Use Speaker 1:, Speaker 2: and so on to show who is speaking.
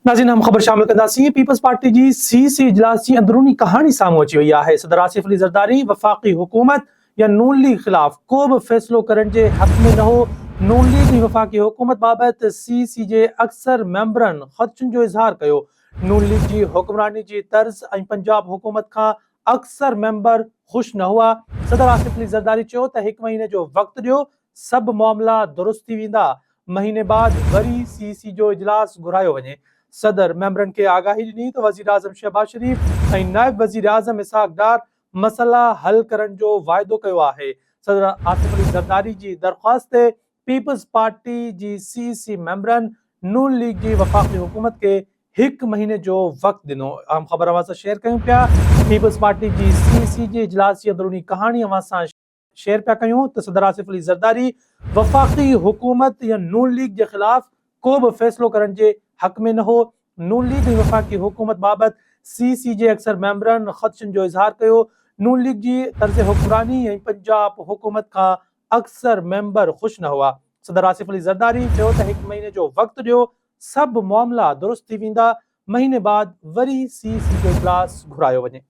Speaker 1: नाज़रीन, हम ख़बर शामिल कंदासीं। पीपल्स पार्टी जी सीसी इजलास जी अंदरूनी कहानी साम्हूं अची वई आहे। सदर आसिफ अली ज़रदारी वफ़ाक़ी हुकूमत या नून लीग ख़िलाफ़ को बि फ़ैसिलो करण जे हक़ में न हो। नून लीग जी वफ़ाक़ी हुकूमत बाबति सीसी जे अक्सर मेंबरनि ख़दशनि जो इज़हार कयो। नून लीग जी हुक्मरानी जी तर्ज़ ऐं पंजाब हुकूमत खां अक्सर मेंबर ख़ुशि न हुआ। सदर आसिफ अली ज़रदारी चयो त 1 महीने जो वक़्तु ॾियो, सभु मामला दुरुस्त थी वेंदा। महीने बाद वरी सीसी जो इजलास घुरायो वञे। सदर मेंबरनि खे आगाही ॾिनी त वज़ीर आज़म शहबाज शरीफ़ ऐं नायब वज़ीर आज़म इसहाक़ डार मसइला हल करण जो वाइदो कयो आहे। सदर आसिफ अली ज़रदारी जी दरख़्वास्त ते पीपल्स पार्टी जी सीसी मेंबरनि नून लीग जी वफ़ाक़ी हुकूमत खे 1 महीने जो वक़्तु ॾिनो। अहम ख़बर अवां सां शेयर कयूं पिया। पीपल्स पार्टी जी सीसी जे इजलास जी अंदरूनी कहानी अवां सां शेयर पिया कयूं त सदर आसिफ अली ज़रदारी वफ़ाक़ी हुकूमत या नून लीग जे ख़िलाफ़ को बि फ़ैसिलो करण जे हक़ में न हो। नून लीग ऐं वफ़ाक़ी हुकूमत बाबति सीसी जे अक्सर मेंबरनि ख़दशनि जो इज़हार कयो। नून लीग जी तर्ज़ हुक्मरानी ऐं पंजाब हुकूमत खां अक्सर मेंबर ख़ुशि न हुआ। सदर आसिफ अली ज़रदारी चयो त 1 महीने जो वक़्तु ॾियो, सभु मामला दुरुस्त थी वेंदा। महीने बाद वरी सीसी जो इजलास घुरायो वञे।